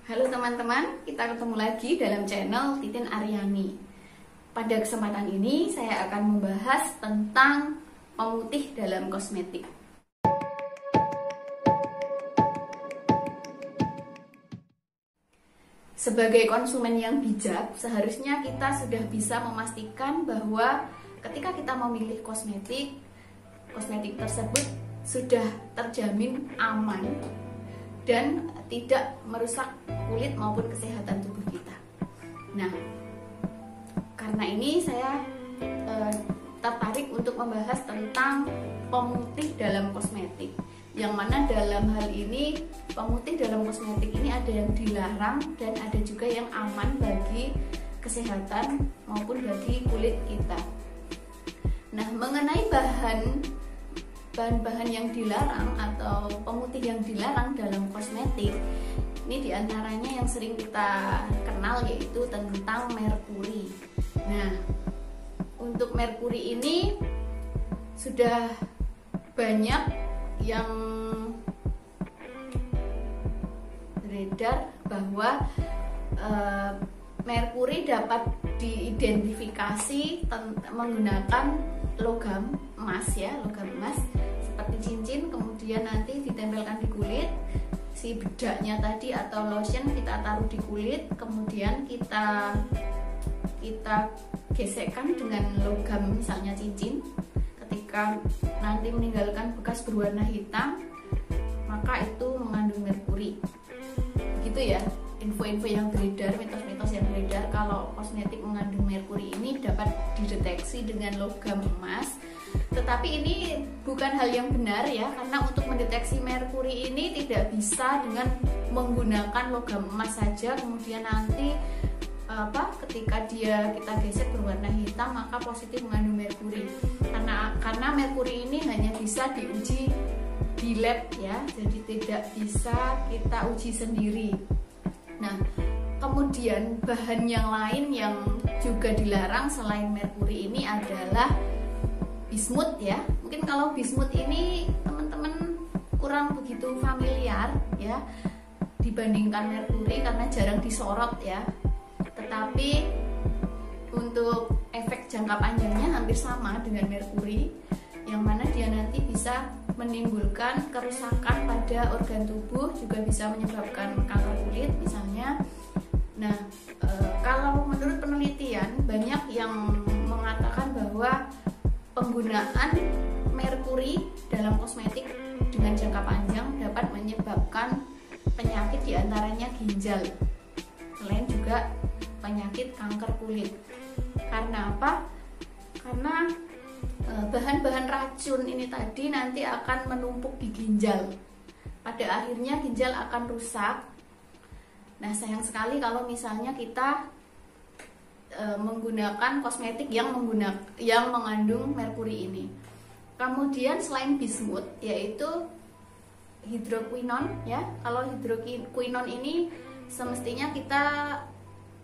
Halo teman-teman, kita ketemu lagi dalam channel Titin Aryani. Pada kesempatan ini saya akan membahas tentang pemutih dalam kosmetik. Sebagai konsumen yang bijak, seharusnya kita sudah bisa memastikan bahwa ketika kita memilih kosmetik tersebut sudah terjamin aman dan tidak merusak kulit maupun kesehatan tubuh kita. Nah, karena ini saya tertarik untuk membahas tentang pemutih dalam kosmetik, yang mana dalam hal ini pemutih dalam kosmetik ini ada yang dilarang dan ada juga yang aman bagi kesehatan maupun bagi kulit kita. Nah, mengenai bahan-bahan yang dilarang atau pemutih yang dilarang dalam kosmetik, ini diantaranya yang sering kita kenal yaitu tentang merkuri. Nah, untuk merkuri ini sudah banyak yang beredar bahwa merkuri dapat diidentifikasi menggunakan logam emas seperti cincin, kemudian nanti ditempelkan di kulit. Si bedaknya tadi atau lotion kita taruh di kulit, kemudian kita gesekkan dengan logam misalnya cincin. Ketika nanti meninggalkan bekas berwarna hitam, maka itu mengandung merkuri. Gitu ya, info-info yang beredar, mitos-mitos yang beredar kalau kosmetik mengandung merkuri ini dapat dideteksi dengan logam emas. Tetapi ini bukan hal yang benar ya, karena untuk mendeteksi merkuri ini tidak bisa dengan menggunakan logam emas saja kemudian nanti ketika kita gesek berwarna hitam maka positif mengandung merkuri. Karena merkuri ini hanya bisa diuji di lab ya, jadi tidak bisa kita uji sendiri. Nah, kemudian bahan yang lain yang juga dilarang selain merkuri ini adalah bismut ya. Mungkin kalau bismut ini teman-teman kurang begitu familiar ya dibandingkan merkuri karena jarang disorot ya. Tetapi untuk efek jangka panjangnya hampir sama dengan merkuri, yang mana dia nanti bisa menimbulkan kerusakan pada organ tubuh, juga bisa menyebabkan kanker kulit misalnya. Nah, kalau menurut penelitian banyak yang mengatakan bahwa penggunaan merkuri dalam kosmetik dengan jangka panjang dapat menyebabkan penyakit diantaranya ginjal, selain juga penyakit kanker kulit. Karena apa? Karena bahan-bahan racun ini tadi nanti akan menumpuk di ginjal. Pada akhirnya ginjal akan rusak. Nah, sayang sekali kalau misalnya kita menggunakan kosmetik yang mengandung merkuri ini. Kemudian selain bismut yaitu hidroquinon ya. Kalau hidroquinon ini semestinya kita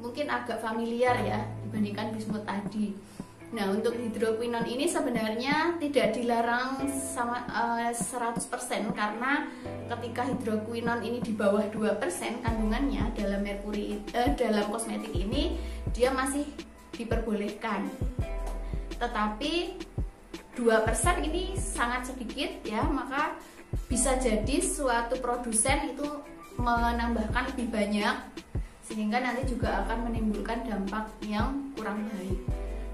mungkin agak familiar ya dibandingkan bismut tadi. Nah, untuk hidroquinon ini sebenarnya tidak dilarang sama 100% karena ketika hidroquinon ini di bawah 2% kandungannya dalam merkuri dalam kosmetik ini dia masih diperbolehkan. Tetapi 2% ini sangat sedikit ya, maka bisa jadi suatu produsen itu menambahkan lebih banyak sehingga nanti juga akan menimbulkan dampak yang kurang baik.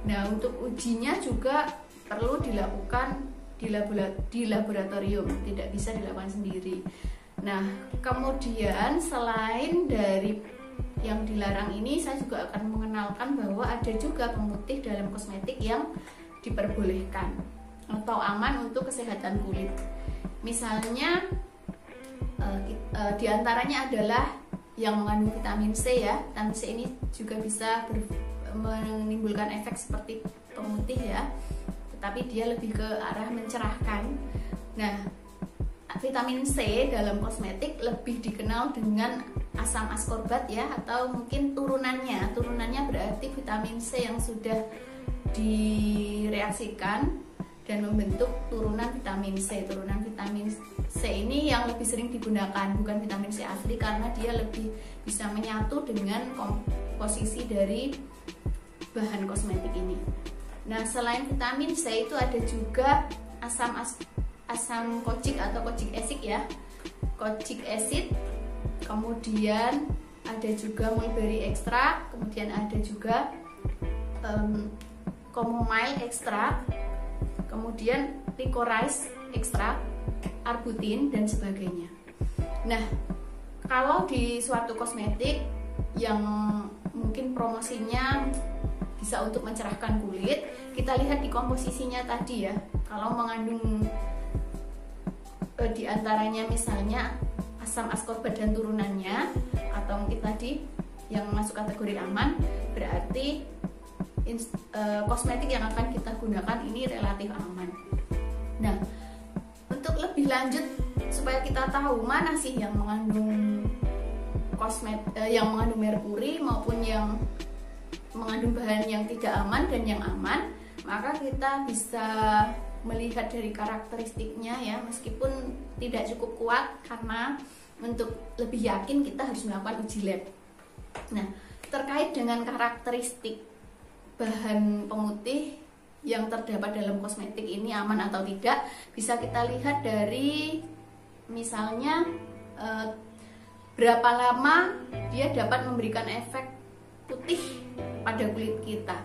Nah, untuk ujinya juga perlu dilakukan di laboratorium, tidak bisa dilakukan sendiri. Nah, kemudian selain dari yang dilarang ini, saya juga akan mengenalkan bahwa ada juga pemutih dalam kosmetik yang diperbolehkan atau aman untuk kesehatan kulit. Misalnya diantaranya adalah yang mengandung vitamin C ya. Vitamin C ini juga bisa menimbulkan efek seperti pemutih ya, tetapi dia lebih ke arah mencerahkan. Nah, vitamin C dalam kosmetik lebih dikenal dengan asam askorbat ya, atau mungkin turunannya berarti vitamin C yang sudah direaksikan dan membentuk turunan vitamin C. Turunan vitamin C ini yang lebih sering digunakan, bukan vitamin C asli, karena dia lebih bisa menyatu dengan komposisi dari bahan kosmetik ini. Nah, selain vitamin C itu ada juga asam kojic atau kojic acid ya, kojic acid, kemudian ada juga mulberry extract, kemudian ada juga chamomile extract, kemudian licorice extract, arbutin, dan sebagainya. Nah, kalau di suatu kosmetik yang mungkin promosinya bisa untuk mencerahkan kulit, kita lihat di komposisinya tadi ya. Kalau mengandung di antaranya misalnya asam ascorbat dan turunannya, atau mungkin tadi yang masuk kategori aman, berarti kosmetik yang akan kita gunakan ini relatif aman. Nah, untuk lebih lanjut supaya kita tahu mana sih yang mengandung yang mengandung merkuri maupun yang mengandung bahan yang tidak aman dan yang aman, maka kita bisa melihat dari karakteristiknya ya, meskipun tidak cukup kuat, karena untuk lebih yakin kita harus melakukan uji lab. Nah, terkait dengan karakteristik bahan pemutih yang terdapat dalam kosmetik ini aman atau tidak, bisa kita lihat dari misalnya berapa lama dia dapat memberikan efek putih pada kulit kita.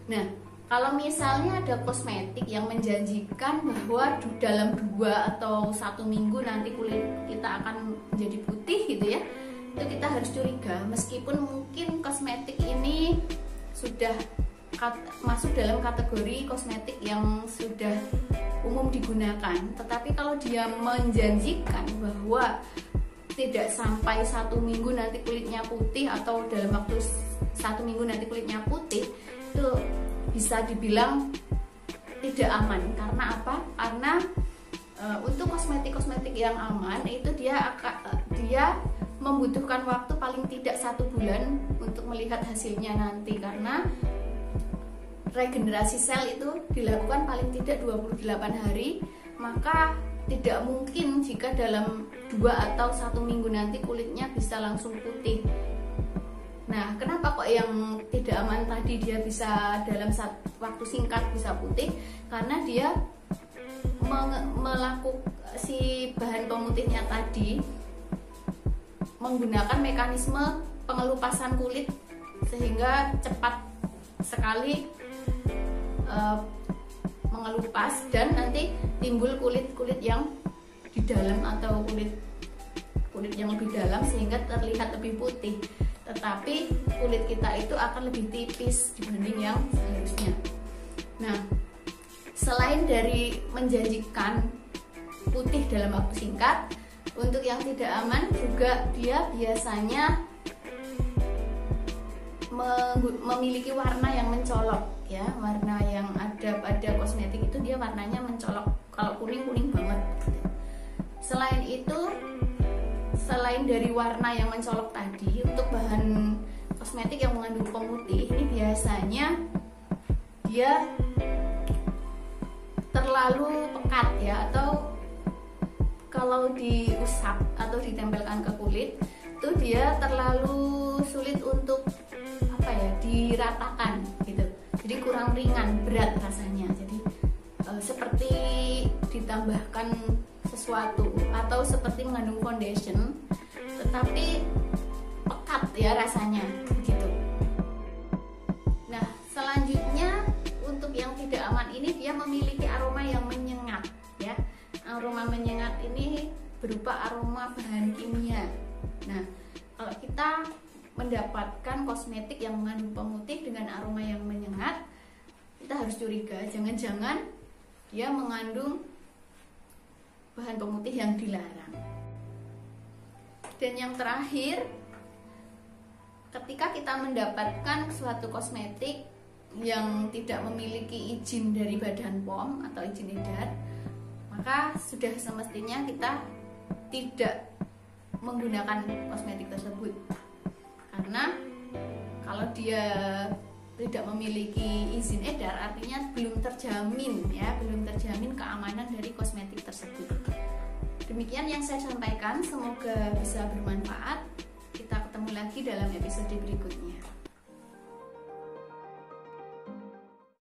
Nah, kalau misalnya ada kosmetik yang menjanjikan bahwa dalam 2 atau 1 minggu nanti kulit kita akan menjadi putih gitu ya, itu kita harus curiga, meskipun mungkin kosmetik ini sudah masuk dalam kategori kosmetik yang sudah umum digunakan. Tetapi kalau dia menjanjikan bahwa tidak sampai 1 minggu nanti kulitnya putih, atau dalam waktu 1 minggu nanti kulitnya putih, itu bisa dibilang tidak aman. Karena apa? Karena untuk kosmetik yang aman itu dia membutuhkan waktu paling tidak 1 bulan untuk melihat hasilnya nanti, karena regenerasi sel itu dilakukan paling tidak 28 hari, maka tidak mungkin jika dalam 2 atau 1 minggu nanti kulitnya bisa langsung putih. Nah, kenapa kok yang tidak aman tadi dia bisa dalam waktu singkat bisa putih? Karena dia melakukan si bahan pemutihnya tadi menggunakan mekanisme pengelupasan kulit sehingga cepat sekali mengelupas, dan nanti timbul kulit-kulit yang di dalam atau kulit yang lebih dalam sehingga terlihat lebih putih. Tetapi kulit kita itu akan lebih tipis dibanding yang seharusnya. Nah, selain dari menjanjikan putih dalam waktu singkat, untuk yang tidak aman juga dia biasanya memiliki warna yang mencolok ya. Warna yang ada pada kosmetik itu dia warnanya mencolok, kalau kuning banget. Selain itu, selain dari warna yang mencolok tadi, untuk bahan kosmetik yang mengandung pemutih ini biasanya dia terlalu pekat ya, atau kalau diusap atau ditempelkan ke kulit itu dia terlalu sulit untuk diratakan gitu. Jadi kurang ringan, berat rasanya. Jadi seperti ditambahkan sesuatu, atau seperti mengandung foundation tetapi pekat ya rasanya begitu. Nah, selanjutnya untuk yang tidak aman ini dia memiliki aroma yang menyengat ya. Aroma menyengat ini berupa aroma bahan kimia. Nah, kalau kita mendapatkan kosmetik yang mengandung pemutih dengan aroma yang menyengat, kita harus curiga, jangan-jangan dia mengandung bahan pemutih yang dilarang. Dan yang terakhir, ketika kita mendapatkan suatu kosmetik yang tidak memiliki izin dari Badan POM atau izin edar, maka sudah semestinya kita tidak menggunakan kosmetik tersebut. Karena kalau dia tidak memiliki izin edar, artinya belum terjamin ya, belum terjamin keamanan dari kosmetik tersebut. Demikian yang saya sampaikan, semoga bisa bermanfaat. Kita ketemu lagi dalam episode berikutnya.